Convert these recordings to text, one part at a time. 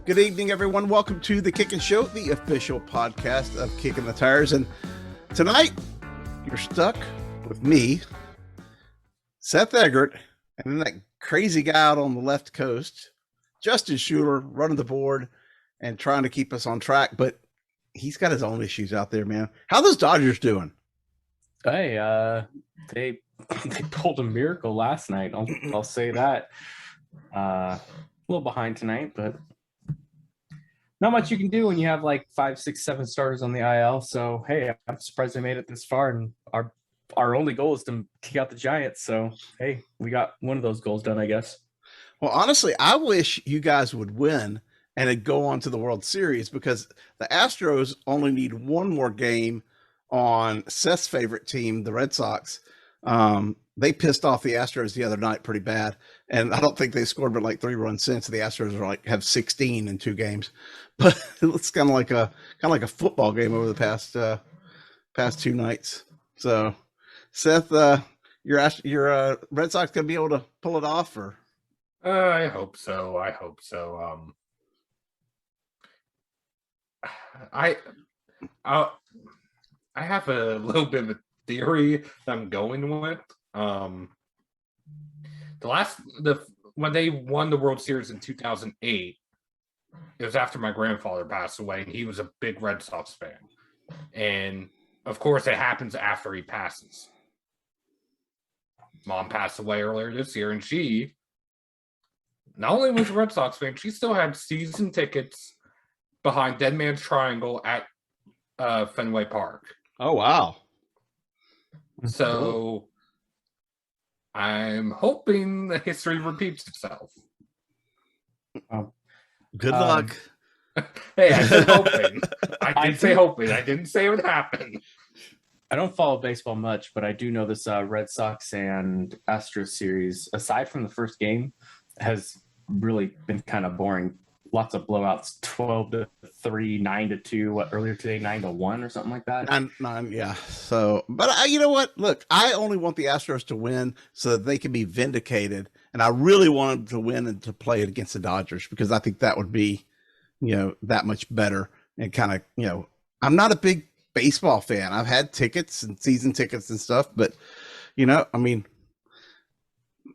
Good evening, everyone. Welcome to the Kickin' Show, the official podcast of Kicking the Tires. And tonight, you're stuck with me, Seth Eggert, and then that crazy guy out on the left coast, Justin Schuoler, running the board and trying to keep us on track. But he's got his own issues out there, man. How those Dodgers doing? Hey, they pulled a miracle last night. I'll say that. A little behind tonight, but not much you can do when you have like 5, 6, 7 starters on the IL. So hey, I'm surprised they made it this far, and our only goal is to kick out the Giants. So hey, we got one of those goals done, I guess. Well, honestly, I wish you guys would win and it'd go on to the World Series, because the Astros only need one more game on Seth's favorite team, the Red Sox. They pissed off the Astros the other night pretty bad, and I don't think they scored but like 3 runs since. The Astros are have 16 in 2 games, but it's kind of like a football game over the past 2 nights. So, Seth, your Red Sox gonna be able to pull it off, or? I hope so. I have a little bit of a theory that I'm going with. When they won the World Series in 2008, it was after my grandfather passed away, and he was a big Red Sox fan. And of course, it happens after he passes. Mom passed away earlier this year, and she not only was a Red Sox fan, she still had season tickets behind Dead Man's Triangle at Fenway Park. Oh, wow. So I'm hoping the history repeats itself. Good luck. Hey, I said hoping. I did say hoping. I didn't say it would happen. I don't follow baseball much, but I do know this Red Sox and Astros series, aside from the first game, has really been kind of boring. Lots of blowouts, 12-3, 9-2. Earlier today, 9-1 or something like that. 9, yeah. So, but you know what? Look, I only want the Astros to win so that they can be vindicated, and I really want them to win and to play it against the Dodgers, because I think that would be, that much better. And kind of, I'm not a big baseball fan. I've had tickets and season tickets and stuff, but you know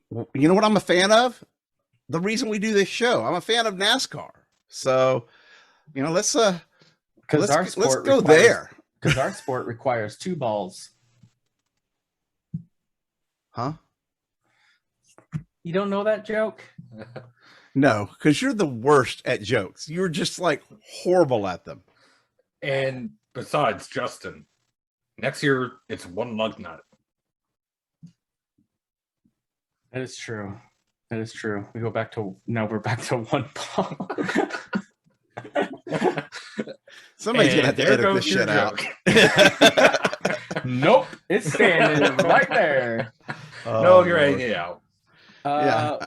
what I'm a fan of? The reason we do this show. I'm a fan of NASCAR. So, let's go there. Because our sport requires 2 balls. Huh? You don't know that joke? No, because you're the worst at jokes. You're just like horrible at them. And besides, Justin, next year it's 1 lug nut. That is true. We're back to 1 ball. Somebody's gonna have to edit this shit out. Nope, it's standing right there. No, you're editing it out.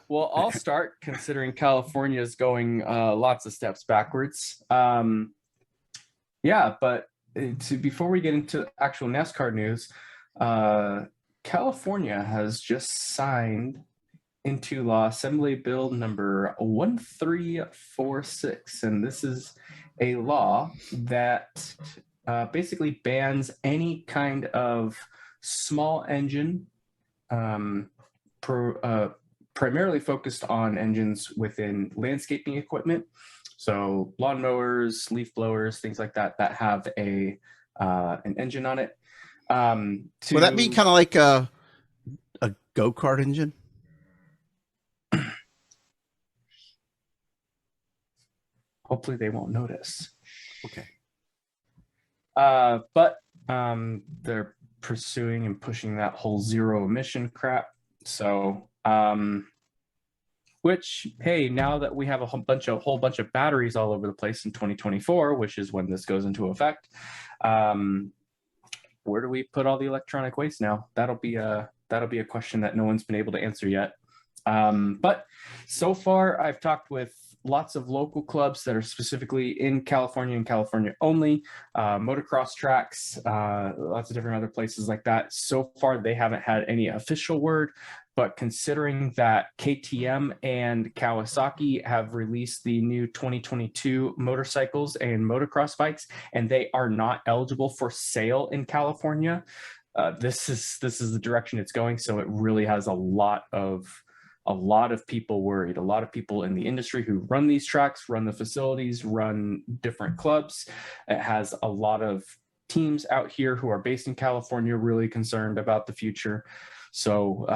Well, I'll start, considering California is going lots of steps backwards. But before we get into actual NASCAR news, California has just signed into law Assembly Bill number 1346, and this is a law that basically bans any kind of small engine, primarily focused on engines within landscaping equipment, so lawnmowers, leaf blowers, things like that have an engine on it. Would that be kind of like a go-kart engine? Hopefully they won't notice. Okay. But they're pursuing and pushing that whole zero emission crap. So, which, hey, now that we have a whole bunch of batteries all over the place in 2024, which is when this goes into effect, where do we put all the electronic waste now? That'll be a question that no one's been able to answer yet. But so far, I've talked with lots of local clubs that are specifically in California and California only, motocross tracks, lots of different other places like that. So far, they haven't had any official word. But considering that KTM and Kawasaki have released the new 2022 motorcycles and motocross bikes, and they are not eligible for sale in California, this is the direction it's going. So it really has a lot of people worried, a lot of people in the industry who run these tracks, run the facilities, run different clubs. It has a lot of teams out here who are based in California really concerned about the future. So,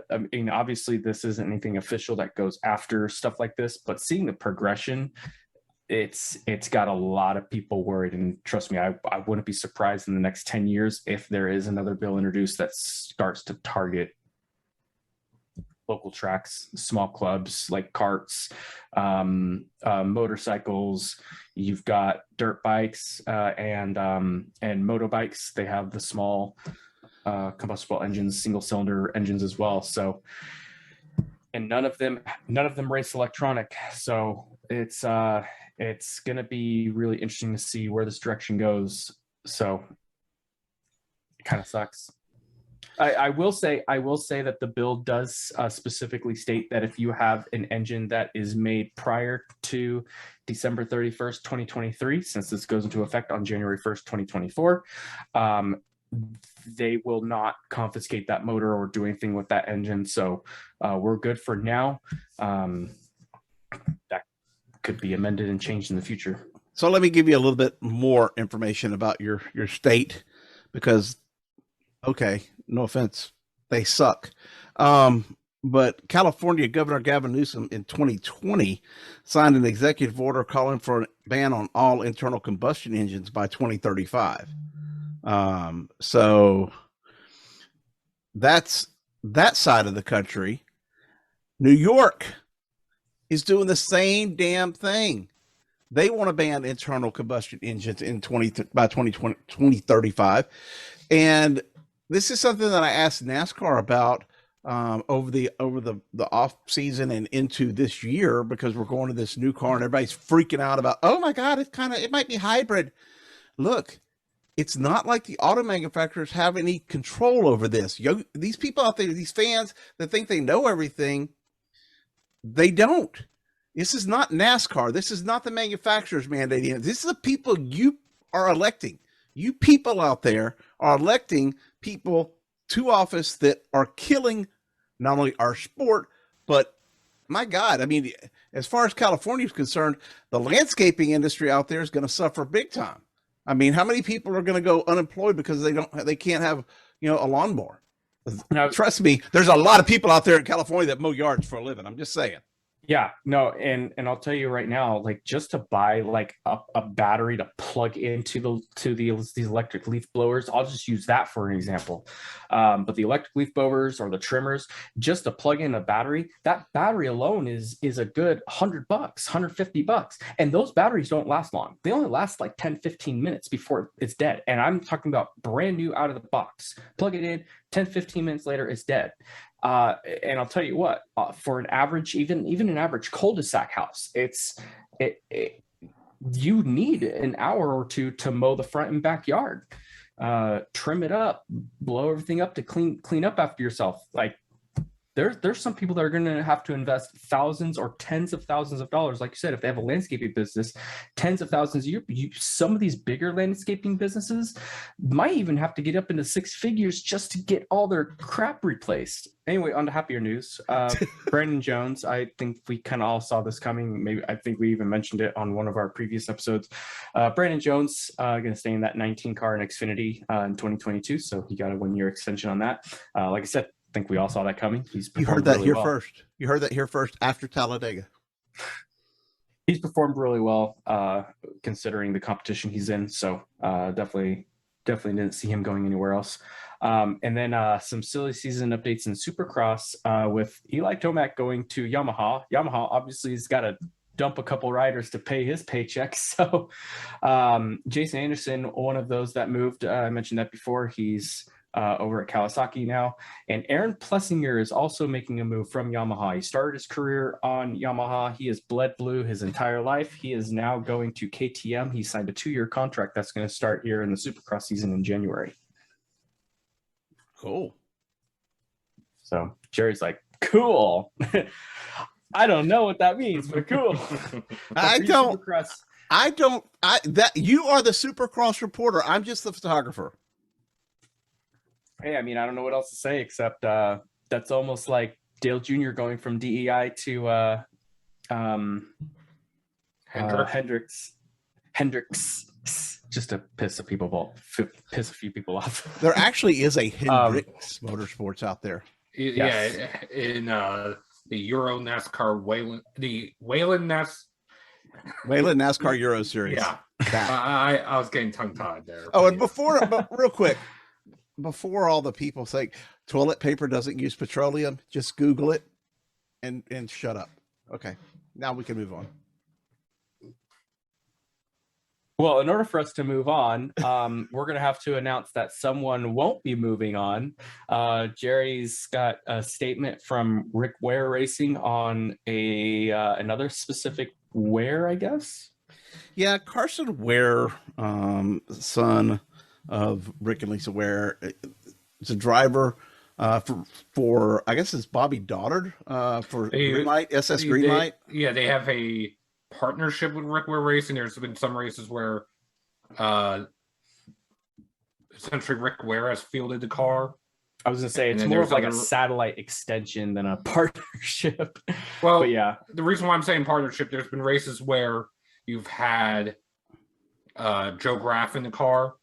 I mean, obviously this isn't anything official that goes after stuff like this, but seeing the progression, it's got a lot of people worried. And trust me, I wouldn't be surprised in the next 10 years if there is another bill introduced that starts to target local tracks, small clubs like karts, motorcycles. You've got dirt bikes and motorbikes. They have the small combustible engines, single cylinder engines as well. So, and none of them race electronic. So it's going to be really interesting to see where this direction goes. So it kind of sucks. I will say that the bill does specifically state that if you have an engine that is made prior to December 31st, 2023, since this goes into effect on January 1st, 2024, they will not confiscate that motor or do anything with that engine. So we're good for now. That could be amended and changed in the future. So let me give you a little bit more information about your state, because, okay, no offense, they suck. But California Governor Gavin Newsom in 2020 signed an executive order calling for a ban on all internal combustion engines by 2035. So that's that side of the country. New York is doing the same damn thing. They want to ban internal combustion engines by 2035. And this is something that I asked NASCAR about over the off season and into this year, because we're going to this new car and everybody's freaking out about, oh my God, it might be hybrid. Look, it's not like the auto manufacturers have any control over this. These people out there, these fans that think they know everything, they don't. This is not NASCAR. This is not the manufacturers mandating it. This is the people you are electing. You people out there are electing people to office that are killing not only our sport, but my God, I mean, as far as California is concerned, the landscaping industry out there is going to suffer big time. I mean, how many people are going to go unemployed because they can't have, a lawnmower? Now, trust me, there's a lot of people out there in California that mow yards for a living. I'm just saying. Yeah, no, and I'll tell you right now, like, just to buy like a battery to plug into these electric leaf blowers, I'll just use that for an example. But the electric leaf blowers or the trimmers, just to plug in a battery, that battery alone is a good $100, $150, and those batteries don't last long. They only last like 10, 15 minutes before it's dead. And I'm talking about brand new out of the box. Plug it in, 10, 15 minutes later, it's dead. And I'll tell you what, for an average, even an average cul-de-sac house, you need an hour or two to mow the front and backyard, trim it up, blow everything up to clean up after yourself. Like, there's some people that are going to have to invest thousands or tens of thousands of dollars. Like you said, if they have a landscaping business, tens of thousands a year. Some of these bigger landscaping businesses might even have to get up into six figures just to get all their crap replaced. Anyway, on to happier news. Brandon Jones, I think we kind of all saw this coming. I think we even mentioned it on one of our previous episodes. Brandon Jones going to stay in that 19 car in Xfinity in 2022. So he got a 1-year extension on that. Like I said, I think we all saw that coming. You heard that here first. You heard that here first after Talladega. He's performed really well considering the competition he's in. So definitely didn't see him going anywhere else. And then some silly season updates in Supercross with Eli Tomac going to Yamaha. Yamaha obviously has got to dump a couple riders to pay his paycheck. So Jason Anderson, one of those that moved, I mentioned that before, he's over at Kawasaki now. And Aaron Plessinger is also making a move from Yamaha. He started his career on Yamaha. He has bled blue his entire life. He is now going to KTM. He signed a 2-year contract that's going to start here in the Supercross season in January. Cool. So Jerry's like, cool. I don't know what that means, but cool. I don't. That you are the Supercross reporter. I'm just the photographer. Hey, I mean, I don't know what else to say except that's almost like Dale Jr. going from DEI to Hendricks, just to piss a few people off. There actually is a Hendricks Motorsports out there. Yeah, in the Euro NASCAR Wayland NASCAR Euro Series. Yeah, I was getting tongue tied there. Oh, and but real quick, before all the people say toilet paper doesn't use petroleum, just Google it and shut up. Okay, now we can move on. Well, in order for us to move on, we're going to have to announce that someone won't be moving on. Jerry's got a statement from Rick Ware Racing on another specific Ware, I guess. Yeah, Carson Ware, son of Rick and Lisa Ware, is a driver for I guess it's Bobby Doddard for Greenlight, SS Greenlight. Yeah, they have a partnership with Rick Ware Racing. There's been some races where essentially Rick Ware has fielded the car. I was gonna say it's more of like a satellite extension than a partnership. Well, but yeah, the reason why I'm saying partnership, there's been races where you've had Joe Graff in the car,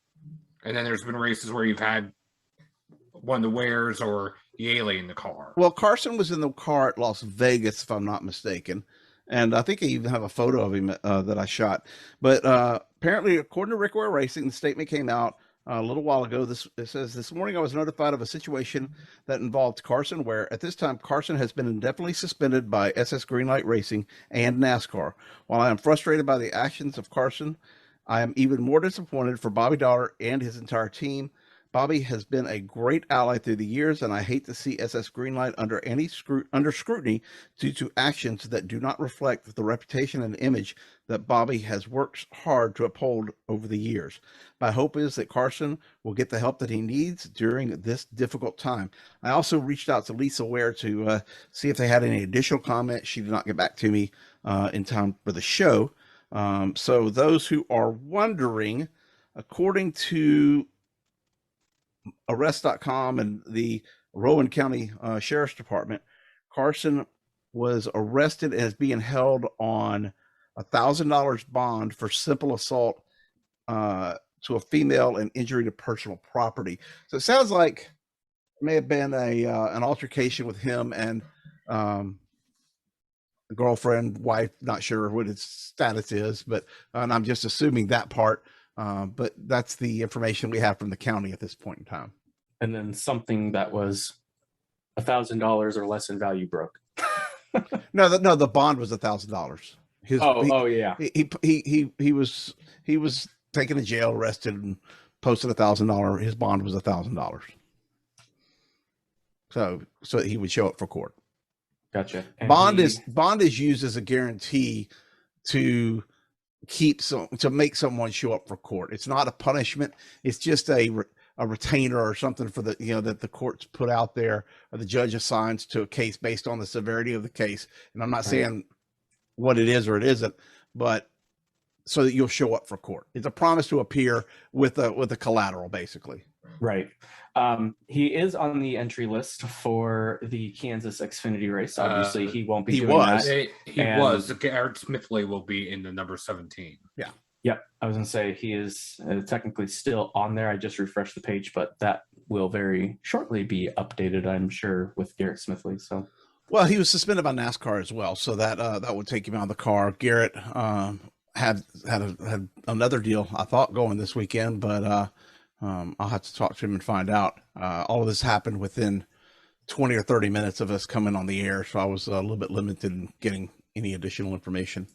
and then there's been races where you've had one of the Wares or Yaley in the car. Well, Carson was in the car at Las Vegas, if I'm not mistaken. And I think I even have a photo of him that I shot. But apparently, according to Rick Ware Racing, the statement came out a little while ago. It says, this morning I was notified of a situation that involved Carson Ware. At this time, Carson has been indefinitely suspended by SS Greenlight Racing and NASCAR. While I am frustrated by the actions of Carson, I am even more disappointed for Bobby Doddard and his entire team. Bobby has been a great ally through the years, and I hate to see SS Greenlight under scrutiny due to actions that do not reflect the reputation and image that Bobby has worked hard to uphold over the years. My hope is that Carson will get the help that he needs during this difficult time. I also reached out to Lisa Ware to see if they had any additional comments. She did not get back to me in time for the show. So those who are wondering, according to arrest.com and the Rowan County Sheriff's Department, Carson was arrested and is being held on $1,000 bond for simple assault to a female and injury to personal property. So it sounds like it may have been an altercation with him and a girlfriend, wife, not sure what his status is, but and I'm just assuming that part. But that's the information we have from the county at this point in time. And then something that was $1,000 or less in value broke. No, the bond was $1,000. He was taken to jail, arrested, and posted $1,000. His bond was $1,000. So he would show up for court. Gotcha. And bond is used as a guarantee to make someone show up for court. It's not a punishment. It's just a retainer or something for the that the courts put out there or the judge assigns to a case based on the severity of the case. And I'm not saying what it is or it isn't, but so that you'll show up for court. It's a promise to appear with a collateral, basically. Right. He is on the entry list for the Kansas Xfinity race. Obviously, he won't be doing that. He was. Garrett Smithley will be in the number 17. Yeah. Yep. I was going to say he is technically still on there. I just refreshed the page, but that will very shortly be updated, I'm sure, with Garrett Smithley. So, well, he was suspended by NASCAR as well, so that would take him out of the car. Garrett had another deal, I thought, going this weekend, but I'll have to talk to him and find out. All of this happened within 20 or 30 minutes of us coming on the air, so I was a little bit limited in getting any additional information.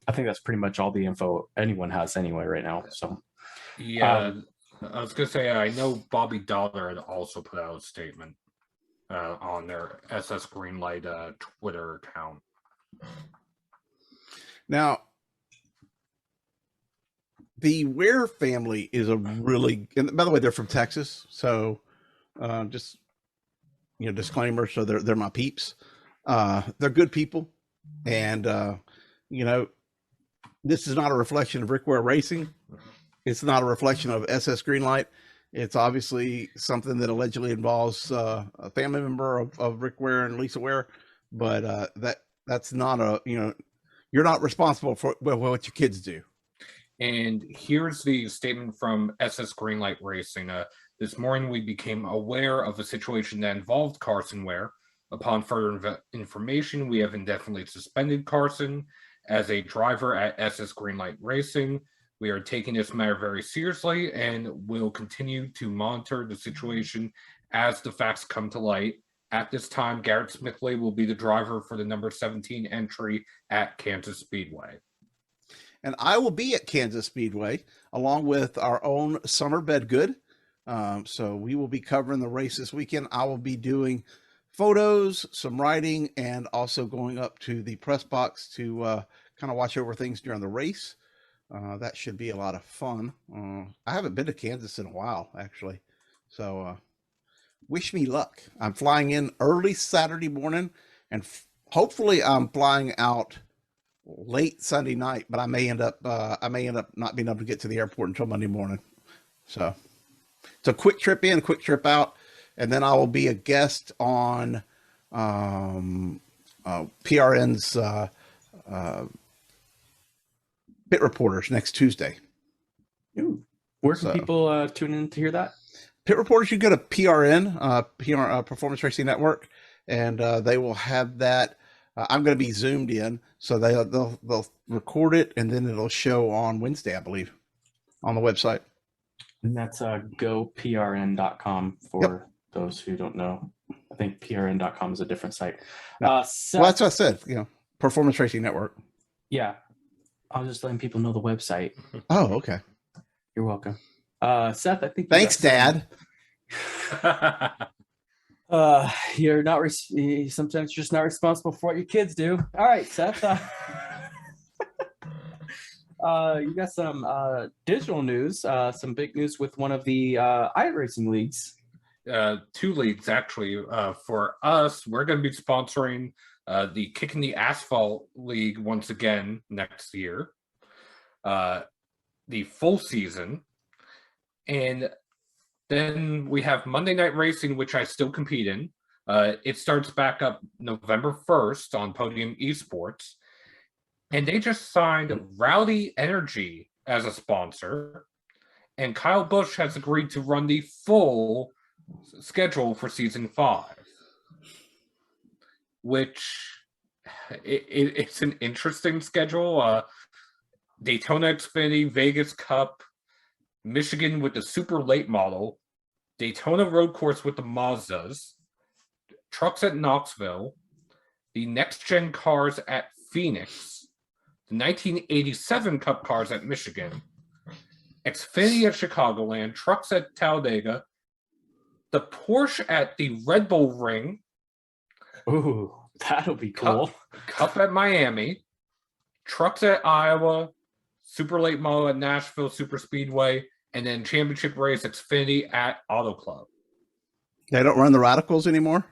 I think that's pretty much all the info anyone has anyway right now. So, yeah, I was gonna say I know Bobby Doddard also put out a statement on their SS Greenlight Twitter account. Now, the Ware family is and by the way, they're from Texas. So just disclaimer. So they're my peeps. They're good people, and this is not a reflection of Rick Ware Racing. It's not a reflection of SS Greenlight. It's obviously something that allegedly involves a family member of Rick Ware and Lisa Ware, but that's not you're not responsible for what your kids do. And here's the statement from SS Greenlight Racing. This morning, we became aware of a situation that involved Carson Ware. Upon further information, we have indefinitely suspended Carson as a driver at SS Greenlight Racing. We are taking this matter very seriously and will continue to monitor the situation as the facts come to light. At this time, Garrett Smithley will be the driver for the number 17 entry at Kansas Speedway. And I will be at Kansas Speedway along with our own Summer Bedgood. So we will be covering the race this weekend. I will be doing photos, some writing, and also going up to the press box to kind of watch over things during the race. That should be a lot of fun. I haven't been to Kansas in a while, actually. So wish me luck. I'm flying in early Saturday morning, and hopefully I'm flying out late Sunday night, but I may end up not being able to get to the airport until Monday morning. So it's a quick trip in, quick trip out, and then I will be a guest on PRN's Pit Reporters next Tuesday. Ooh. Where can people tune in to hear that? Pit Reporters, you go to PRN, Performance Racing Network, and they will have that. I'm going to be zoomed in, so they'll record it, and then it'll show on Wednesday, I believe, on the website. And that's goprn.com for those who don't know. I think prn.com is a different site. Seth, well, that's what I said, Performance Racing Network. Yeah. I was just letting people know the website. Oh, okay. You're welcome. Seth, I think. Thanks, Dad. You're not sometimes you're just not responsible for what your kids do. All right, Seth. You got some digital news, some big news with one of the iRacing leagues. 2 leagues, actually. For us, we're going to be sponsoring the Kicking the Asphalt League once again next year, the full season. And then we have Monday Night Racing, which I still compete in. It starts back up November 1st on Podium Esports. And they just signed Rowdy Energy as a sponsor. And Kyle Busch has agreed to run the full schedule for Season 5. Which it's an interesting schedule. Daytona Xfinity, Vegas Cup, Michigan with the super late model, Daytona Road Course with the Mazdas, trucks at Knoxville, the next gen cars at Phoenix, the 1987 Cup cars at Michigan, Xfinity at Chicagoland, trucks at Talladega, the Porsche at the Red Bull Ring. Ooh, that'll be cool. Cup at Miami, trucks at Iowa, super late model at Nashville Super Speedway, and then championship race Xfinity at Auto Club. They don't run the Radicals anymore?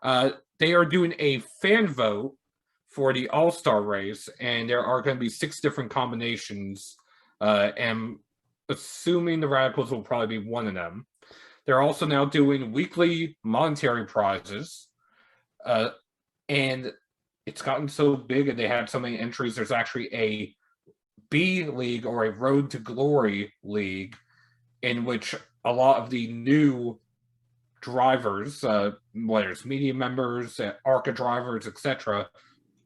They are doing a fan vote for the All-Star race, and there are going to be 6 different combinations, and assuming the Radicals will probably be one of them. They're also now doing weekly monetary prizes, and it's gotten so big and they had so many entries. There's actually a B League or a Road to Glory League in which a lot of the new drivers, whether it's media members, ARCA drivers, etc.,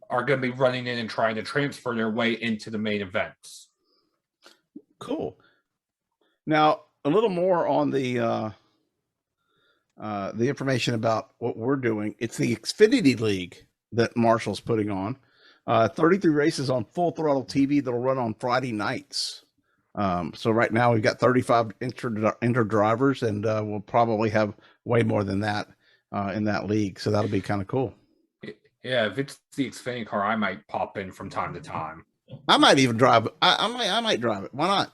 are going to be running in and trying to transfer their way into the main events. Cool. Now, a little more on the information about what we're doing. It's the Xfinity League that Marshall's putting on. 33 races on Full Throttle TV that'll run on Friday nights. So right now we've got 35 entered drivers, and we'll probably have way more than that in that league. So that'll be kind of cool. Yeah, if it's the Xfinity car, I might pop in from time to time. I might even drive it. I might drive it. Why not?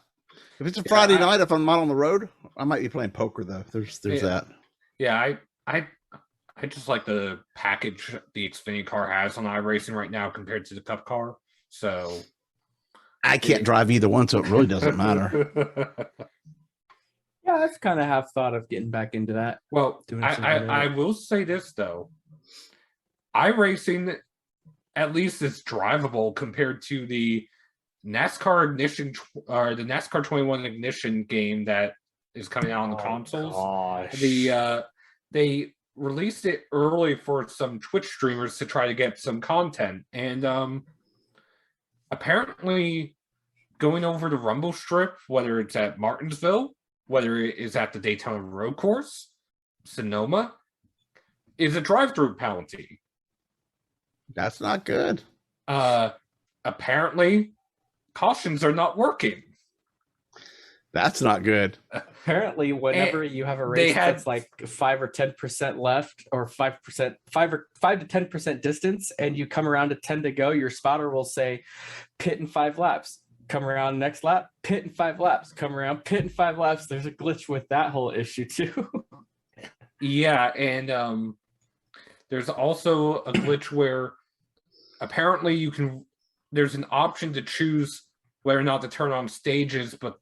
If it's a Friday night, if I'm not on the road, I might be playing poker though. There's that. Yeah, I just like the package the Xfinity car has on iRacing right now compared to the Cup car. So I can't drive either one, so it really doesn't matter. Yeah, I've kind of have thought of getting back into that. Well, Doing I will say this though. iRacing at least is drivable compared to the NASCAR Ignition or the NASCAR 21 Ignition game that is coming out on the consoles. Gosh. They released it early for some Twitch streamers to try to get some content, and apparently going over the Rumble Strip, whether it's at Martinsville, whether it is at the Daytona Road Course, Sonoma, is a drive-through penalty. That's not good. Apparently, cautions are not working. That's not good. Apparently, whenever you have a race that's like 5 or 10% left, or 5 to 10% distance, and you come around to 10 to go, your spotter will say, "Pit in 5 laps." Come around next lap, pit in 5 laps. Come around, pit in 5 laps. There's a glitch with that whole issue too. Yeah, and there's also a glitch where apparently there's an option to choose whether or not to turn on stages, but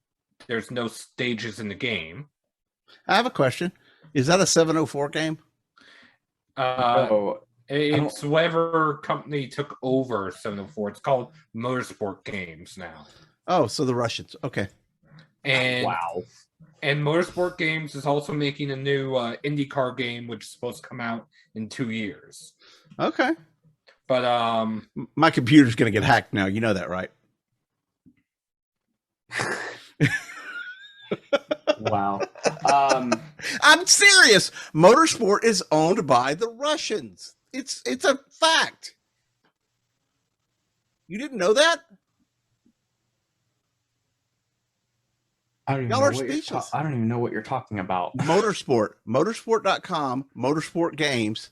there's no stages in the game. I have a question. Is that a 704 game? It's whatever company took over 704. It's called Motorsport Games now. Oh, so the Russians. Okay. And wow. And Motorsport Games is also making a new IndyCar game, which is supposed to come out in 2 years. Okay. But my computer's going to get hacked now. You know that, right? Wow. I'm serious. Motorsport is owned by the Russians. It's a fact. You didn't know that? I don't even know what you're talking about. Motorsport, motorsport.com, Motorsport Games,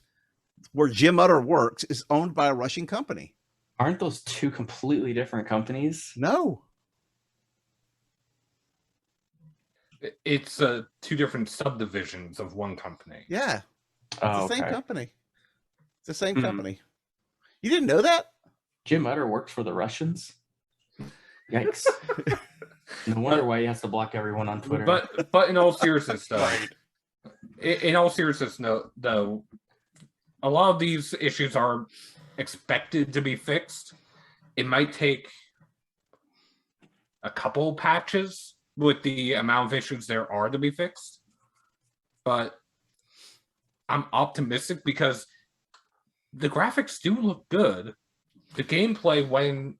where Jim Utter works, is owned by a Russian company. Aren't those two completely different companies? No. It's 2 different subdivisions of one company. Yeah. It's the same okay. company. It's the same company. You didn't know that? Jim Utter works for the Russians? Yikes. No wonder why he has to block everyone on Twitter. But in all seriousness, though, though, a lot of these issues are expected to be fixed. It might take a couple patches with the amount of issues there are to be fixed. But I'm optimistic because the graphics do look good. The gameplay,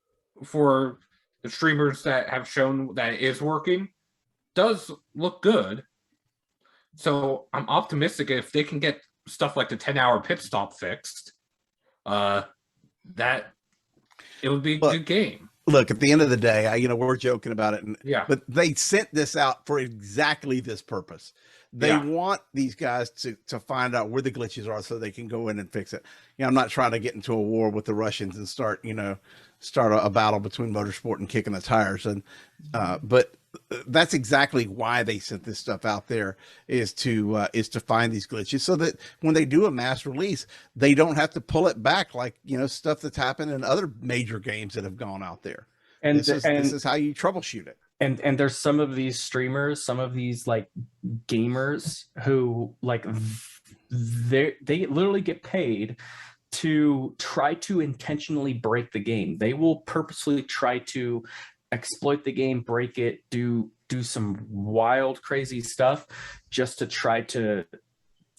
for the streamers that have shown that it is working, does look good. So I'm optimistic if they can get stuff like the 10-hour pit stop fixed, that it would be a good game. Look, at the end of the day, we're joking about it, but they sent this out for exactly this purpose. They want these guys to find out where the glitches are so they can go in and fix it. I'm not trying to get into a war with the Russians and start a battle between Motorsport and kicking the tires. But that's exactly why they sent this stuff out there, is to find these glitches so that when they do a mass release, they don't have to pull it back like, stuff that's happened in other major games that have gone out there. And this is how you troubleshoot it. And there's some of these streamers, some of these like gamers who like they literally get paid to try to intentionally break the game. They will purposely try to exploit the game, break it, do some wild, crazy stuff just to try to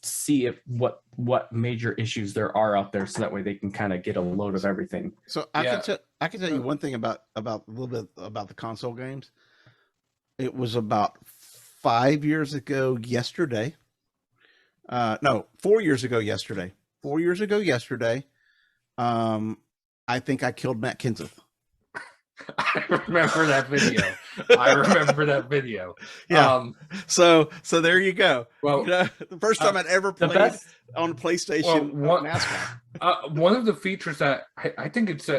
see what major issues there are out there, so that way they can kind of get a load of everything. So I can tell you one thing about a little bit about the console games. It was about 5 years ago yesterday. 4 years ago yesterday. 4 years ago yesterday. I think I killed Matt Kenseth. I remember that video. Yeah. So there you go. Well, the first time I'd ever played on a PlayStation NASCAR. One of the features that I think it's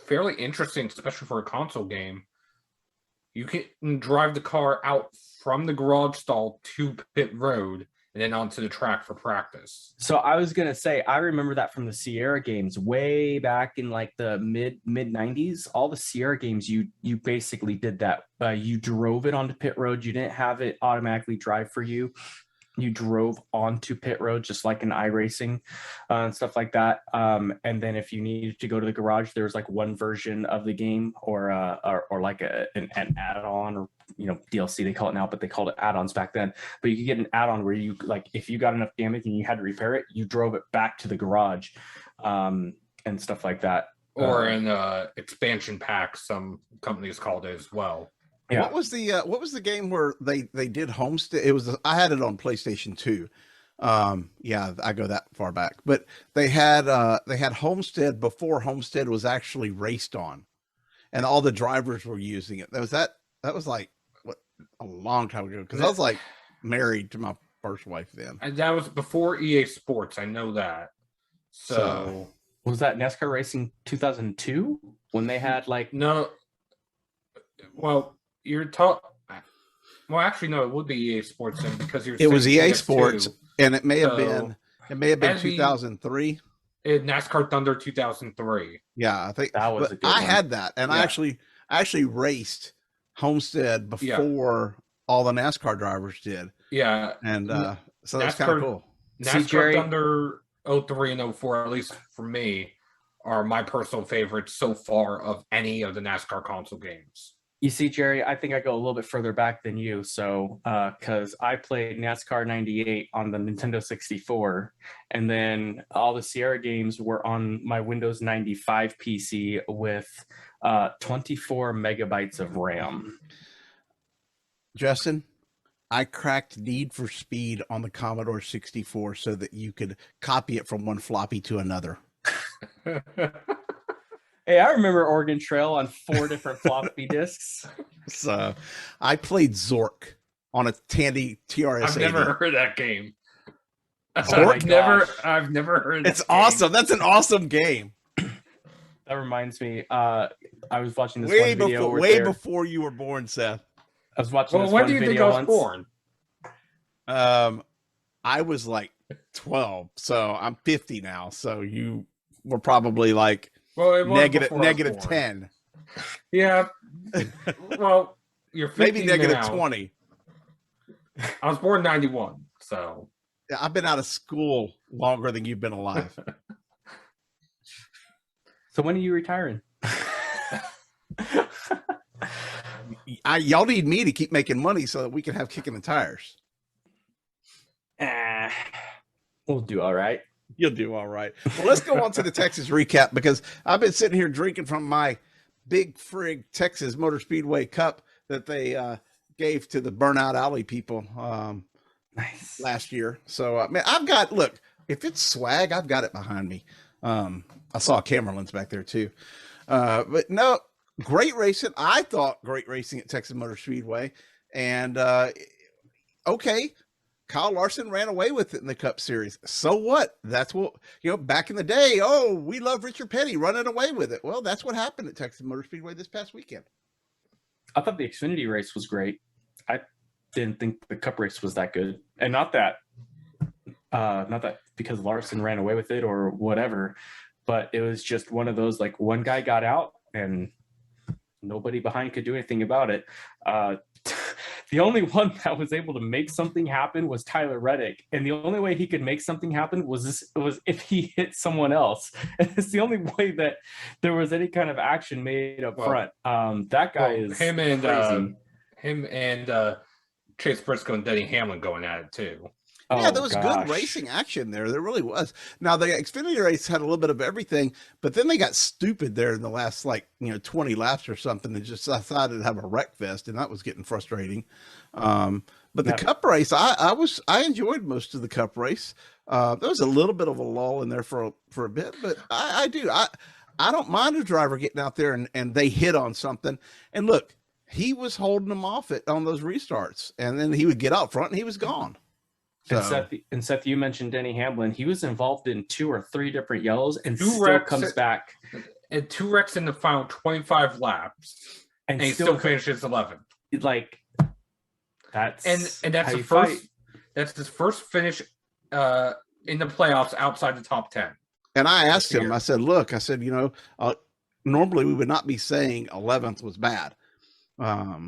fairly interesting, especially for a console game, you can drive the car out from the garage stall to pit road and then onto the track for practice. So I was gonna say, I remember that from the Sierra games way back in like the mid 90s. All the Sierra games, you basically did that. You drove it onto pit road. You didn't have it automatically drive for you. You drove onto pit road, just like in iRacing and stuff like that. And then if you needed to go to the garage, there was like one version of the game or like an add-on, or DLC they call it now, but they called it add-ons back then. But you could get an add-on where you, like, if you got enough damage and you had to repair it, you drove it back to the garage and stuff like that. Or in expansion pack, some companies called it as well. Yeah. What was the game where they did Homestead? It was I had it on PlayStation 2. Yeah, I go that far back. But they had Homestead before Homestead was actually raced on, and all the drivers were using it. That was like a long time ago, because I was like married to my first wife then. And that was before EA Sports. I know that. So was that NASCAR Racing 2002 when they had like no? Well. Well, actually, no. It would be EA Sports then, because it was EA Sports, and it may have been 2003. NASCAR Thunder 2003. Yeah, I think that was. I had that, and I actually raced Homestead before all the NASCAR drivers did. Yeah, and so that's kind of cool. NASCAR Thunder 03 and 04, at least for me, are my personal favorites so far of any of the NASCAR console games. You see, Jerry, I think I go a little bit further back than you. So, because I played NASCAR 98 on the Nintendo 64, and then all the Sierra games were on my Windows 95 PC with 24 megabytes of RAM. Justin, I cracked Need for Speed on the Commodore 64 so that you could copy it from one floppy to another. Hey, I remember Oregon Trail on 4 different floppy disks. So I played Zork on a Tandy TRS-80. I've never heard that game. Zork? I've never heard. It's awesome. That's an awesome game. That reminds me. I was watching this one video before you were born, Seth. I was watching. Well, when do you think I was born? I was like 12, so I'm 50 now. So you were probably like. Well, negative 10. Yeah. Well, you're 50 maybe negative now. 20. I was born in 91, so yeah, I've been out of school longer than you've been alive. So when are you retiring? Y'all need me to keep making money so that we can have kicking the tires. We'll do all right. You'll do all right. Well, let's go on to the Texas recap, because I've been sitting here drinking from my big frig Texas Motor Speedway cup that they gave to the Burnout Alley people last year. So, man, look, if it's swag, I've got it behind me. I saw a camera lens back there too. But no, great racing. I thought great racing at Texas Motor Speedway. And okay. Kyle Larson ran away with it in the Cup Series. So what? That's what, back in the day, we love Richard Petty running away with it. Well, that's what happened at Texas Motor Speedway this past weekend. I thought the Xfinity race was great. I didn't think the Cup race was that good. And not that because Larson ran away with it or whatever, but it was just one of those, like, one guy got out and nobody behind could do anything about it. The only one that was able to make something happen was Tyler Reddick, and the only way he could make something happen was if he hit someone else. And it's the only way that there was any kind of action made up front. That guy is him and crazy. Chase Briscoe and Denny Hamlin going at it too. Yeah, there was good racing action there. There really was. Now, the Xfinity race had a little bit of everything, but then they got stupid there in the last 20 laps or something. They just decided to have a wreck fest, and that was getting frustrating. But the Cup race, I enjoyed most of the Cup race. There was a little bit of a lull in there for a bit, but I do. I don't mind a driver getting out there and they hit on something. And look, he was holding them off on those restarts, and then he would get out front and he was gone. So. And Seth, you mentioned Denny Hamlin. He was involved in 2 or 3 different yellows and still comes back. And 2 wrecks in the final 25 laps, and he still finishes 11th. Like, that's and that's the first. That's his first finish in the playoffs outside the top 10. And I asked him, I said, look, I said, normally we would not be saying 11th was bad.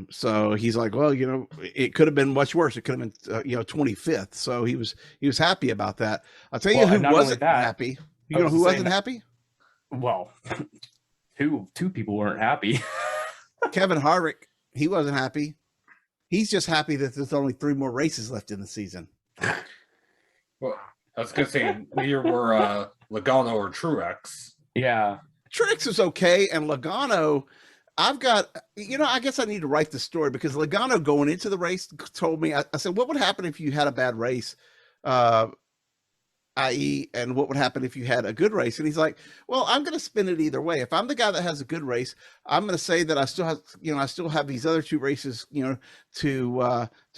So he's like, well, it could have been much worse. It could have been, 25th. So he was happy about that. I'll tell you who wasn't happy. You know who wasn't happy? Well, two people weren't happy. Kevin Harvick, he wasn't happy. He's just happy that there's only 3 more races left in the season. Well, I was gonna say neither were Logano or Truex. Yeah, Truex is okay, and Logano, I've got, I guess I need to write the story because Logano going into the race told me, I said, what would happen if you had a bad race, i.e., and what would happen if you had a good race? And he's like, well, I'm going to spin it either way. If I'm the guy that has a good race, I'm going to say that I still have these other 2 races, to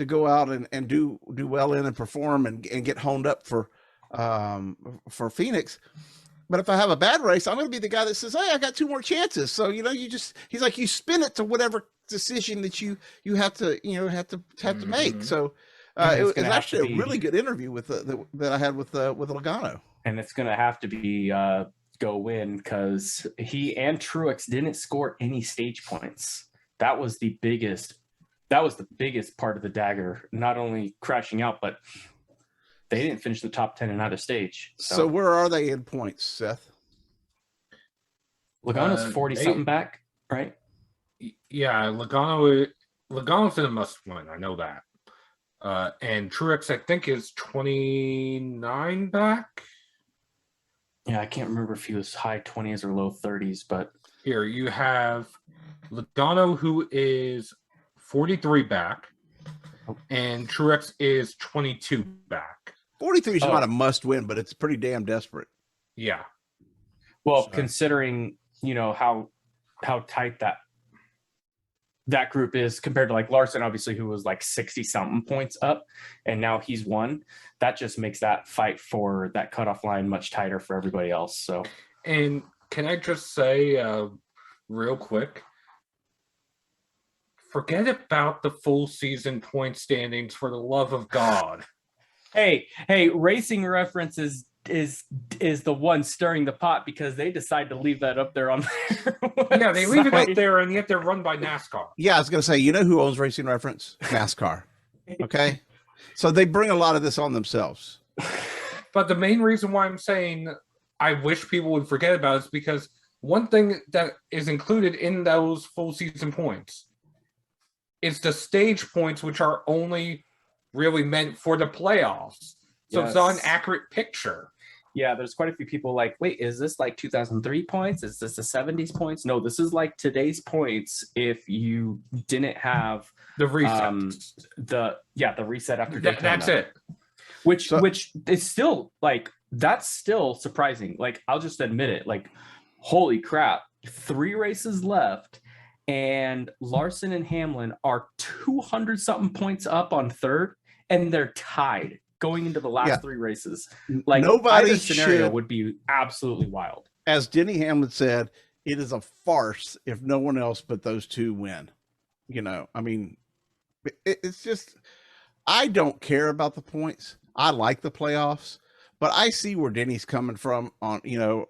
go out and do well in and perform and get honed up for Phoenix. But if I have a bad race, I'm going to be the guy that says, hey, I got 2 more chances. So, he's like, you spin it to whatever decision that you have to make. So it was actually a really good interview that I had with Logano. And it's going to have to be go win because he and Truex didn't score any stage points. That was the biggest part of the dagger, not only crashing out, but they didn't finish the top 10 in either stage. So where are they in points, Seth? Logano's 40-something back, right? Yeah, Logano's in a must-win. I know that. And Truex, I think, is 29 back. Yeah, I can't remember if he was high 20s or low 30s, but here you have Logano, who is 43 back, and Truex is 22 back. 43 is not a must win, but it's pretty damn desperate. Yeah. Well, considering, how tight that group is compared to like Larson, obviously, who was like 60 something points up and now he's won, that just makes that fight for that cutoff line much tighter for everybody else. So, and can I just say real quick, forget about the full season point standings for the love of God. Hey, Racing Reference is the one stirring the pot because they decide to leave that up there on their website. Yeah, they leave it up there, and yet they're run by NASCAR. Yeah, I was going to say, who owns Racing Reference? NASCAR. Okay, so they bring a lot of this on themselves. But the main reason why I'm saying I wish people would forget about it is because one thing that is included in those full season points is the stage points, which are only really meant for the playoffs. So It's not an accurate picture. Yeah, there's quite a few people like, wait, is this like 2003 points? Is this the 70s points? No, this is like today's points if you didn't have the reset. The reset after Daytona. That's it. Which is still like, that's still surprising. Like, I'll just admit it. Like, holy crap, 3 races left. And Larson and Hamlin are 200 something points up on third, and they're tied going into the last 3 races. Like, either scenario would be absolutely wild. As Denny Hamlin said, it is a farce if no one else but those 2 win. I mean, it's just, I don't care about the points. I like the playoffs, but I see where Denny's coming from on,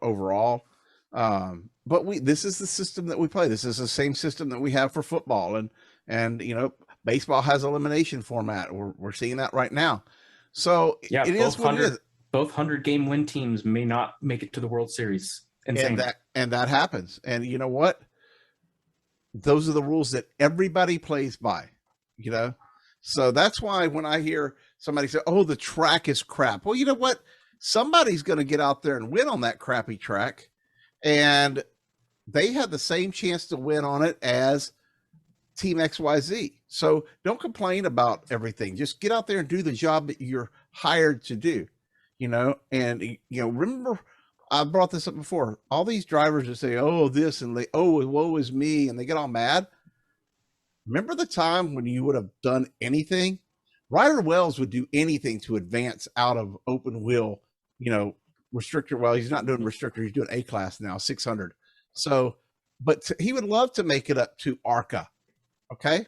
overall. But this is the system that we play. This is the same system that we have for football, and baseball has elimination format. We're seeing that right now. So it is what it is. Both 100-game win teams may not make it to the World Series. Insane. And that happens. And you know what? Those are the rules that everybody plays by. So that's why when I hear somebody say, "Oh, the track is crap," well, you know what? Somebody's going to get out there and win on that crappy track. And they had the same chance to win on it as Team XYZ. So don't complain about everything. Just get out there and do the job that you're hired to do, and, remember, I brought this up before. All these drivers that say, oh, this, and woe is me, and they get all mad. Remember the time when you would have done anything? Ryder Wells would do anything to advance out of open wheel, restrictor. Well, he's not doing restrictor. He's doing A class now, 600. So, but he would love to make it up to ARCA. Okay.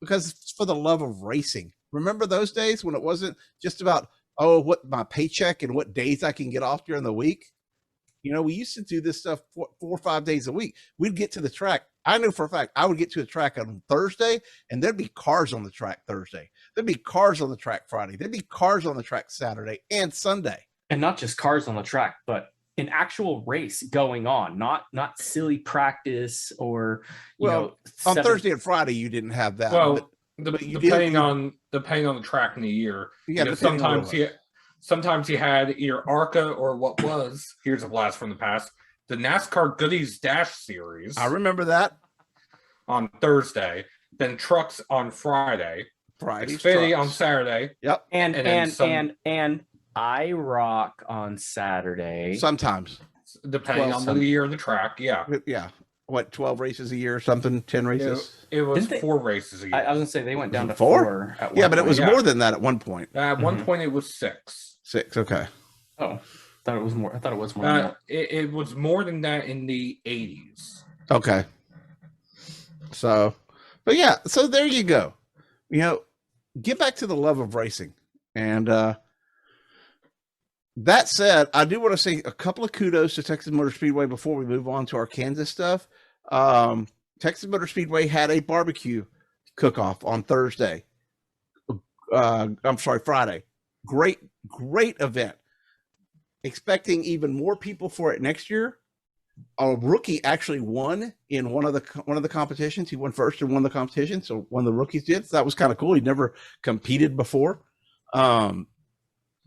Because it's for the love of racing. Remember those days when it wasn't just about, oh, what my paycheck and what days I can get off during the week? We used to do this stuff 4 or 5 days a week. We'd get to the track. I know for a fact I would get to the track on Thursday, and there'd be cars on the track Thursday. There'd be cars on the track Friday. There'd be cars on the track Saturday and Sunday. And not just cars on the track, but an actual race going on, not silly practice or on Thursday and Friday you didn't have that. Well, depending on the track in the year, sometimes you had either ARCA or what was, here's a blast from the past, the NASCAR Goodies Dash Series. I remember that. On Thursday, then trucks on Friday, Xfinity on Saturday. Yep. And iRock on Saturday. Sometimes. Depending on the year of the track, yeah. Yeah. What, 12 races a year or something? 10 races? It was 4 races a year. I was going to say they went down to 4 at but it was more than that at one point. At one point, it was 6. 6, okay. Oh, I thought it was more than that. It was more than that in the 80s. Okay. So, but yeah, so there you go. Get back to the love of racing. And that said, I do want to say a couple of kudos to Texas Motor Speedway before we move on to our Kansas stuff. Texas Motor Speedway had a barbecue cook-off on Thursday. Friday. Great event. Expecting even more people for it next year. A rookie actually won in one of the competitions. He won first and won the competition. So one of the rookies did. So that was kind of cool. He'd never competed before.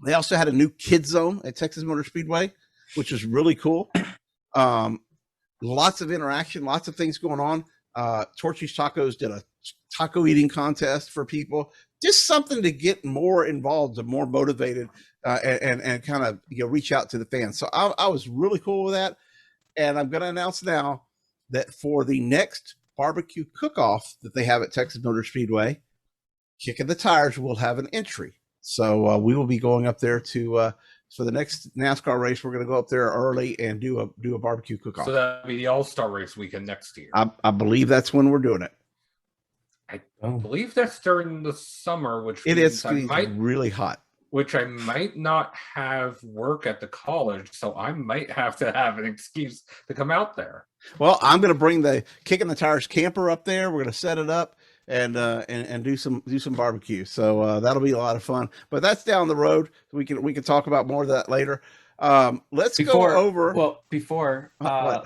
They also had a new kids zone at Texas Motor Speedway, which was really cool. Lots of interaction, lots of things going on. Torchy's Tacos did a taco eating contest for people. Just something to get more involved and more motivated and kind of reach out to the fans. So I was really cool with that. And I'm going to announce now that for the next barbecue cook-off that they have at Texas Motor Speedway, Kicking the Tires will have an entry. So we will be going up there to for the next NASCAR race. We're going to go up there early and do a barbecue cook-off. So that'll be the All-Star race weekend next year. I believe that's when we're doing it. I believe that's during the summer, which it is really hot. Which I might not have work at the college, so I might have to have an excuse to come out there. Well, I'm going to bring the Kicking the Tires camper up there. We're going to set it up and do some barbecue. So that'll be a lot of fun. But that's down the road. We can talk about more of that later. Let's go over. Well,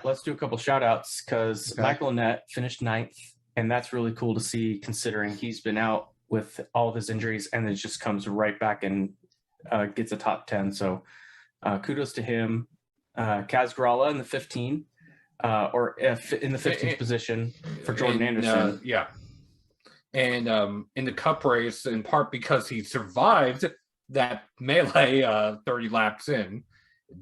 let's do a couple shout outs because Michael Annette finished 9th, and that's really cool to see considering he's been out with all of his injuries and then just comes right back and gets a top 10. So kudos to him. Kaz Gralla in the 15 or if in the 15th position for Jordan Anderson. Yeah. And in the cup race, in part because he survived that melee 30 laps in,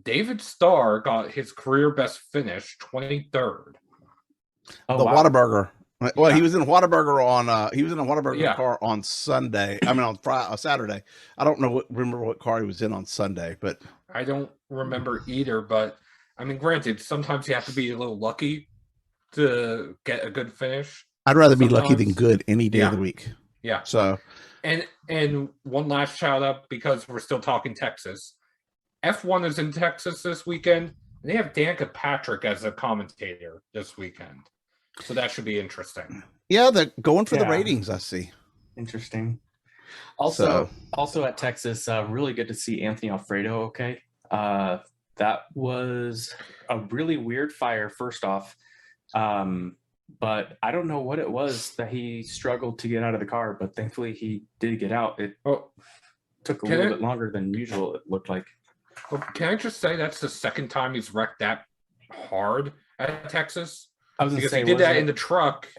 David Starr got his career best finish, 23rd. Whataburger. Well, he was in Whataburger a Whataburger car on Sunday. I mean, on Saturday. I don't remember what car he was in on Sunday, but I don't remember either. But I mean, granted, sometimes you have to be a little lucky to get a good finish. I'd rather be lucky than good any day of the week. Yeah. So, and one last shout out because we're still talking Texas. F1 is in Texas this weekend. And they have Danica Patrick as a commentator this weekend. So that should be interesting. Yeah, they're going for the ratings, I see. Interesting. Also at Texas, really good to see Anthony Alfredo okay. That was a really weird fire, first off. But I don't know what it was that he struggled to get out of the car, but thankfully he did get out. It took a little bit longer than usual, it looked like. Well, can I just say that's the second time he's wrecked that hard at Texas? Because he did that in the truck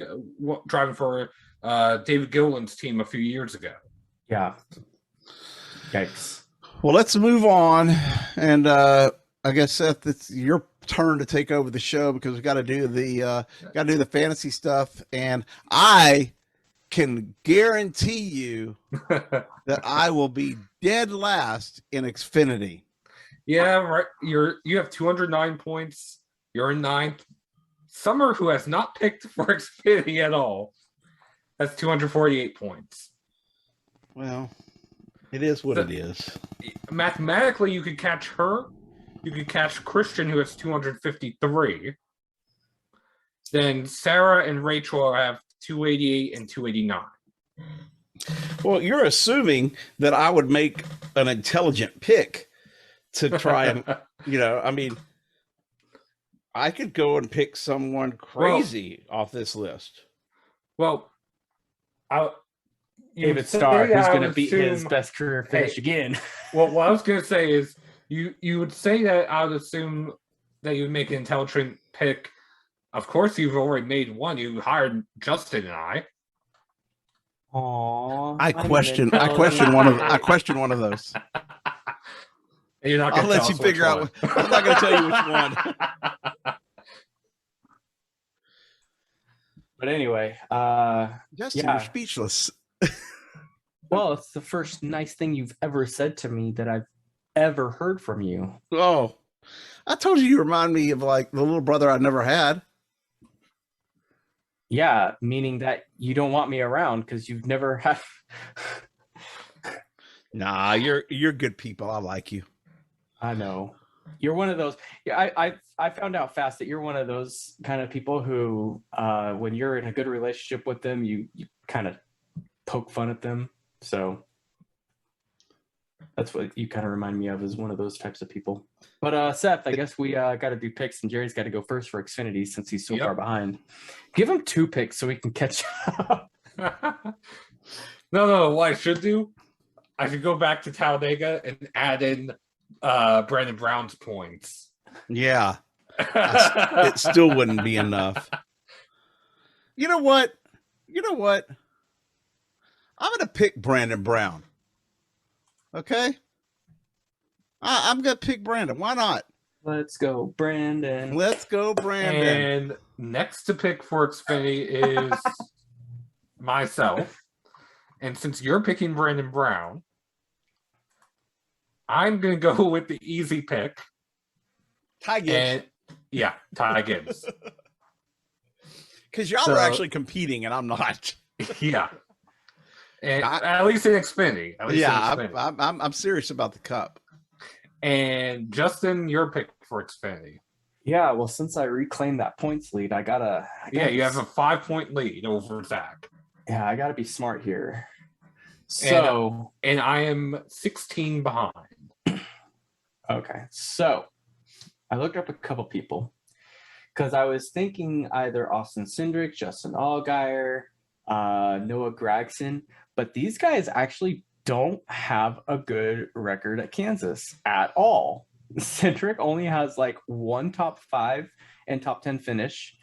driving for David Gilliland's team a few years ago. Yeah. Yikes. Well, let's move on. And I guess, Seth, it's your turn to take over the show because we got to do the fantasy stuff. And I can guarantee you that I will be dead last in Xfinity. Yeah, right. You have 209 points. You're in 9th. Summer, who has not picked for Xfinity at all, has 248 points. Well, it is what So- it is. Mathematically, you could catch her. You could catch Christian, who has 253. Then Sarah and Rachel have 288 and 289. Well, you're assuming that I would make an intelligent pick to try and, I mean, I could go and pick someone crazy off this list. Well, David Starr, who's going to beat his best career finish again. Well, what I was going to say is you would say that I would assume that you would make an intelligent pick. Of course, you've already made one. You hired Justin and I. Aww, I question one of those. And you're not I'll going to let you figure out. I'm not going to tell you which one. But anyway, Justin, yeah. you're speechless. Well, it's the first nice thing you've ever said to me that I've ever heard from you. Oh, I told you remind me of like the little brother I never had. Yeah, meaning that you don't want me around because you've never had. Nah, you're good people. I like you. I know. You're one of those. Yeah, I found out fast that you're one of those kind of people who, when you're in a good relationship with them, you kind of poke fun at them. So that's what you kind of remind me of, as one of those types of people. But Seth, I guess we got to do picks, and Jerry's got to go first for Xfinity since he's so far behind. Give him 2 picks so we can catch up. No. What I should do, I should go back to Talladega and add in Brandon Brown's points. Yeah, it still wouldn't be enough. You know what? I'm going to pick Brandon Brown. Okay? I'm going to pick Brandon. Why not? Let's go, Brandon. Let's go, Brandon. And next to pick for Xfinity is myself. And since you're picking Brandon Brown, I'm going to go with the easy pick. Ty Gibbs. And Ty Gibbs. Because y'all are actually competing and I'm not. Yeah. And at least in Xfinity. I'm serious about the Cup. And Justin, your pick for Xfinity. Yeah, well, since I reclaimed that points lead, I gotta you have a 5-point lead over Zach. Yeah, I gotta be smart here. So, and I am 16 behind. Okay, so I looked up a couple people because I was thinking either Austin Cindric, Justin Allgaier, Noah Gragson, but these guys actually don't have a good record at Kansas at all. Cindric only has like 1 top 5 and top 10 finish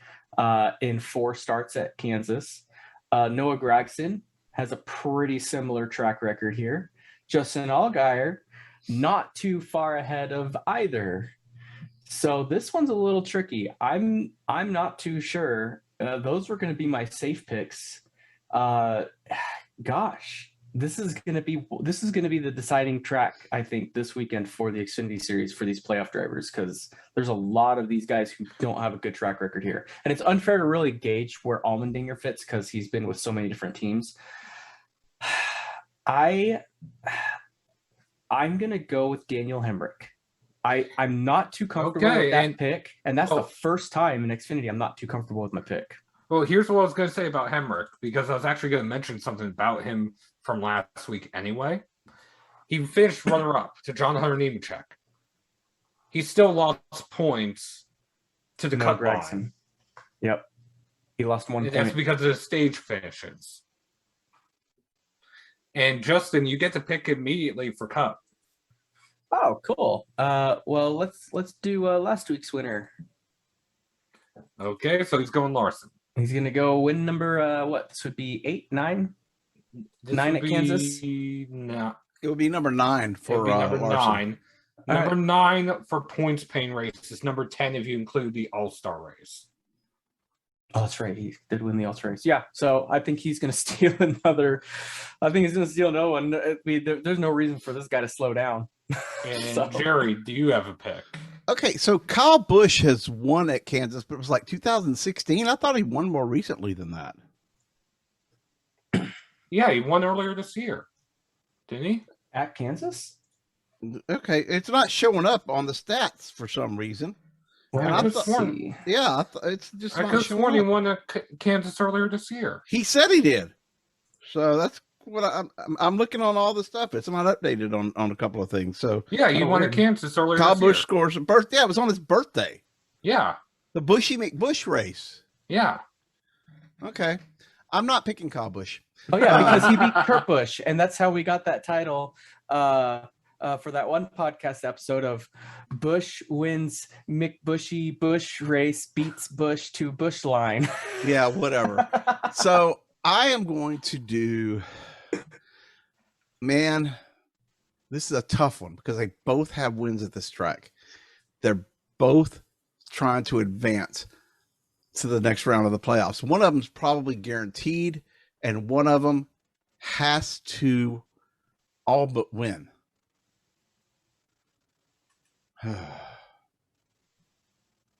in 4 starts at Kansas. Noah Gragson has a pretty similar track record here. Justin Allgaier, not too far ahead of either. So this one's a little tricky. I'm not too sure. Those were going to be my safe picks. Gosh, this is going to be the deciding track, I think, this weekend for the Xfinity Series for these playoff drivers, because there's a lot of these guys who don't have a good track record here, and it's unfair to really gauge where Allmendinger fits because he's been with so many different teams. I'm gonna go with Daniel Hemrick. I'm not too comfortable with that pick, and that's the first time in Xfinity I'm not too comfortable with my pick. Well, here's what I was going to say about Hemrick, because I was actually going to mention something about him from last week anyway. He finished runner-up to John Hunter Nemechek. He still lost points to the cut line. Yep. He lost 1 point. That's because of the stage finishes. And Justin, you get to pick immediately for Cup. Oh, cool. Well, let's do last week's winner. Okay, so he's going Larson. He's gonna go win number what? This would be 8, 9, 9 at Kansas. No, it would be number 9 for number Larson. 9. Number 9 for points paying races. Number 10 if you include the All-Star race. Oh, that's right. He did win the All-Star race. Yeah. So I think he's gonna steal another. I think he's gonna steal no one. I mean, there's no reason for this guy to slow down. And Jerry, do you have a pick? Okay, so Kyle Busch has won at Kansas, but it was like 2016. I thought he won more recently than that. Yeah, he won earlier this year. Didn't he? At Kansas? Okay, it's not showing up on the stats for some reason. Well, And I let's thought- see. Yeah, it's just I not could have showing sworn he up. won at Kansas earlier this year. He said he did. So that's what I'm looking on all the stuff. It's not updated on a couple of things. So Yeah, he won weird. at Kansas earlier Kyle this year. Busch scores a birthday. Yeah, it was on his birthday. Yeah, The Bushy McBush race. yeah. Okay. I'm not picking Kyle Busch. Oh yeah, because he beat Kurt Busch, and that's how we got that title for that one podcast episode of Busch wins McBushy Busch race beats Busch to Busch line. Yeah, whatever. So I am going to do, man, this is a tough one because they both have wins at this track. They're both trying to advance to the next round of the playoffs. One of them's probably guaranteed, and one of them has to all but win.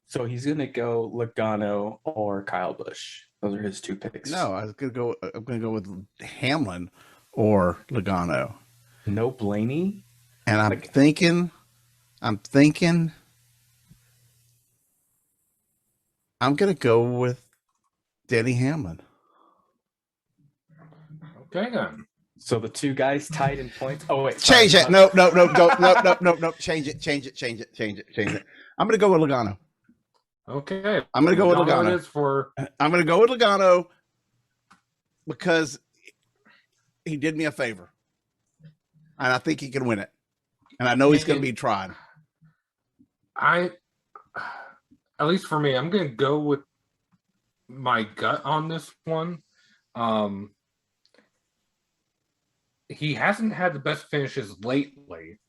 So he's gonna go Logano or Kyle Busch. Those are his two picks. No, I'm gonna go with Hamlin or Logano. No Blaney. And I'm Like- thinking I'm gonna go with Denny Hamlin. Okay, then. So the two guys tied in points. Oh wait, Change sorry. it. No. Change it. I'm gonna go with Logano. Okay. I'm gonna go with Logano Logano. it is for I'm gonna go with Logano because he did me a favor. And I think he can win it. And I know he's gonna be trying. at least for me, I'm gonna go with my gut on this one. He hasn't had the best finishes lately,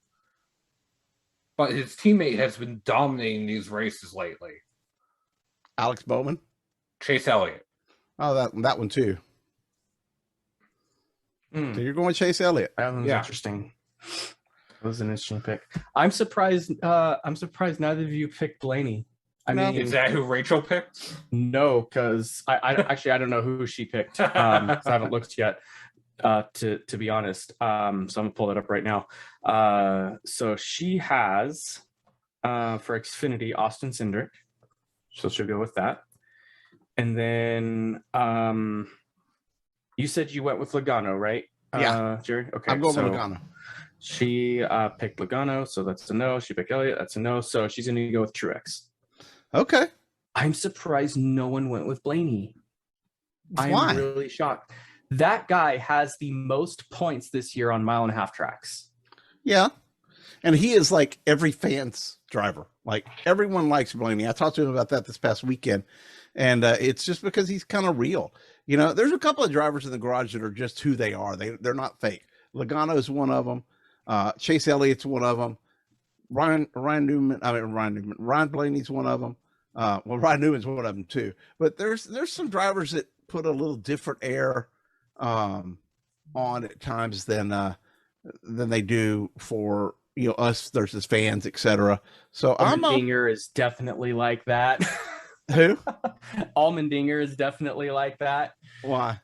but his teammate has been dominating these races lately. Alex Bowman. Chase Elliott. Oh, that one too. Hmm, So you're going with Chase Elliott. that one's Yeah. interesting. That was an interesting pick. I'm surprised. I'm surprised neither of you picked Blaney. I No. mean, Is that who Rachel picked? no, because I actually I don't know who she picked. 'Cause I haven't looked yet. To be honest, so I'm gonna pull that up right now. So she has for Xfinity Austin Cindric, so she'll go with that. And then you said you went with Logano, right? Yeah. Jerry. Okay, I'm going so with Logano. she picked Logano, so that's a no. She picked Elliott, that's a no. So she's gonna go with Truex. Okay. I'm surprised no one went with Blaney. I'm Why? really shocked. That guy has the most points this year on 1.5 mile tracks. Yeah. And he is like every fan's driver. Like everyone likes Blaney. I talked to him about that this past weekend. And it's just because he's kind of real. You know, there's a couple of drivers in the garage that are just who they are. They're not fake. Logano is one of them. Chase Elliott's one of them. Ryan Blaney's one of them. Well, Ryan Newman's one of them too. But there's some drivers that put a little different air on at times than they do for us versus fans, etc. So Allmendinger is definitely like that. who? Allmendinger is definitely like that. Why?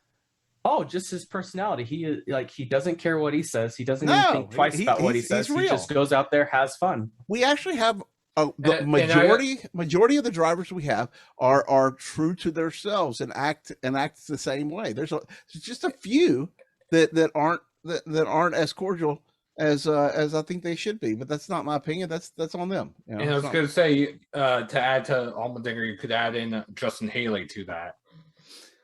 Oh, just his personality. He is like he doesn't care what he says. He doesn't No, even think twice about what he he's says. He real. just goes out there, has fun. We actually have the And majority of the drivers we have are true to themselves and act the same way. There's just a few that aren't as cordial as I think they should be, but that's not my opinion. That's on them. You know, And I was it's not- going to say, to add to Allmendinger, you could add in Justin Haley to that.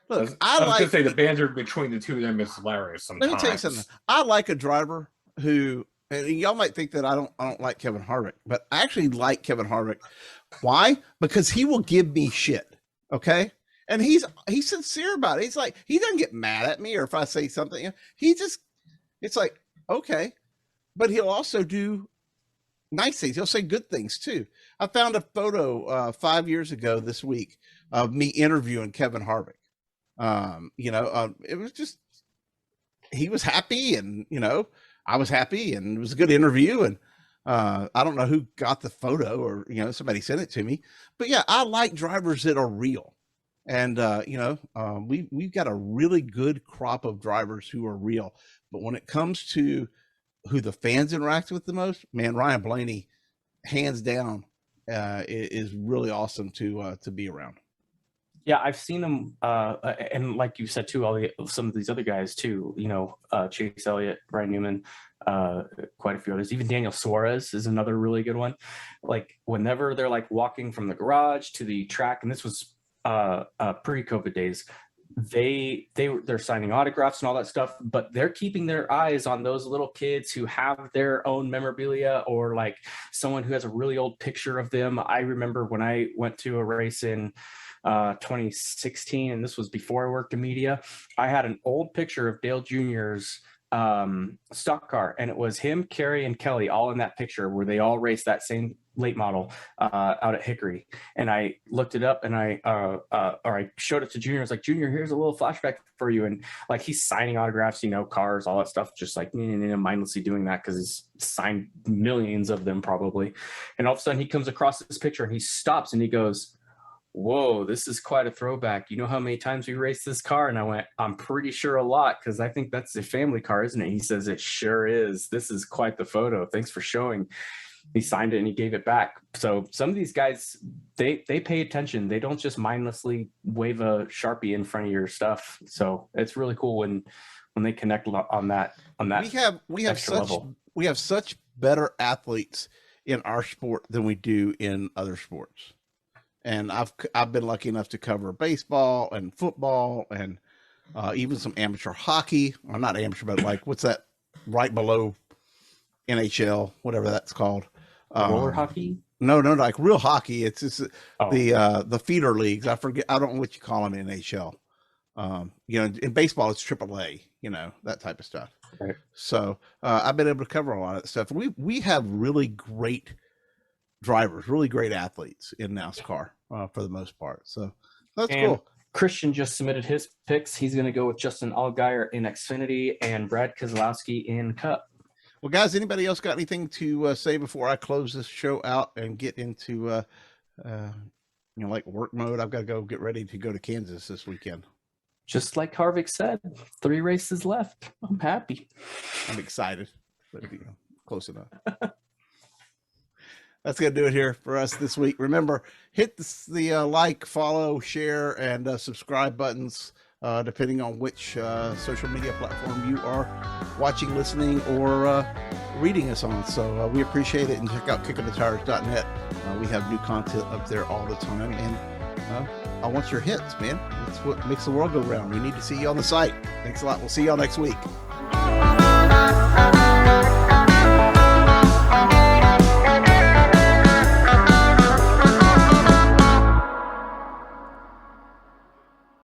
Look, I was going like. to say the banter between the two of them is hilarious sometimes. Let me tell you something. I like a driver who, and y'all might think that I don't like Kevin Harvick, but I actually like Kevin Harvick. Why? Because he will give me shit. Okay. And he's sincere about it. He's like, he doesn't get mad at me or if I say something, it's like, okay. But he'll also do nice things. He'll say good things too. I found a photo 5 years ago this week of me interviewing Kevin Harvick. It was just, he was happy and, I was happy and it was a good interview. And I don't know who got the photo or, somebody sent it to me, but yeah, I like drivers that are real. And, we've got a really good crop of drivers who are real, but when it comes to who the fans interact with the most, man, Ryan Blaney, hands down, is really awesome to be around. Yeah, I've seen him, and like you said too, some of these other guys too. Chase Elliott, Ryan Newman, quite a few others. Even Daniel Suarez is another really good one. Like whenever they're like walking from the garage to the track, and this was pre-COVID days, they're signing autographs and all that stuff, but they're keeping their eyes on those little kids who have their own memorabilia, or like someone who has a really old picture of them. I remember when I went to a race in 2016, and this was before I worked in media, I had an old picture of Dale Jr.'s stock car, and it was him, Kerry, and Kelly all in that picture where they all raced that same late model out at Hickory. And I looked it up, and I showed it to Junior. I was like, Junior, here's a little flashback for you. And like, he's signing autographs, cars, all that stuff, just like mindlessly doing that because he's signed millions of them probably. And all of a sudden he comes across this picture and he stops and he goes, whoa, this is quite a throwback. You know how many times we raced this car? And I went, I'm pretty sure a lot, because I think that's a family car, isn't it? He says, it sure is. This is quite the photo. Thanks for showing. He signed it and he gave it back. So some of these guys, they pay attention. They don't just mindlessly wave a Sharpie in front of your stuff. So it's really cool when they connect on that. We have such better athletes in our sport than we do in other sports. And I've been lucky enough to cover baseball and football and even some amateur hockey. Well, not amateur, but like, what's that right below NHL, whatever that's called. Roller hockey? No, like real hockey. It's just the feeder leagues. I forget. I don't know what you call them in NHL. In baseball, it's AAA, that type of stuff. Right. So I've been able to cover a lot of that stuff. We have really great drivers, really great athletes in NASCAR for the most part. So that's cool. Christian just submitted his picks. He's going to go with Justin Allgaier in Xfinity and Brad Keselowski in Cup. Well, guys, anybody else got anything to say before I close this show out and get into like work mode? I've got to go get ready to go to Kansas this weekend. Just like Harvick said, 3 races left. I'm happy. I'm excited, but close enough. That's going to do it here for us this week. Remember, hit the like, follow, share, and subscribe buttons, depending on which social media platform you are watching, listening, or reading us on. So we appreciate it. And check out kickinthetires.net. We have new content up there all the time. And I want your hits, man. That's what makes the world go round. We need to see you on the site. Thanks a lot. We'll see y'all next week.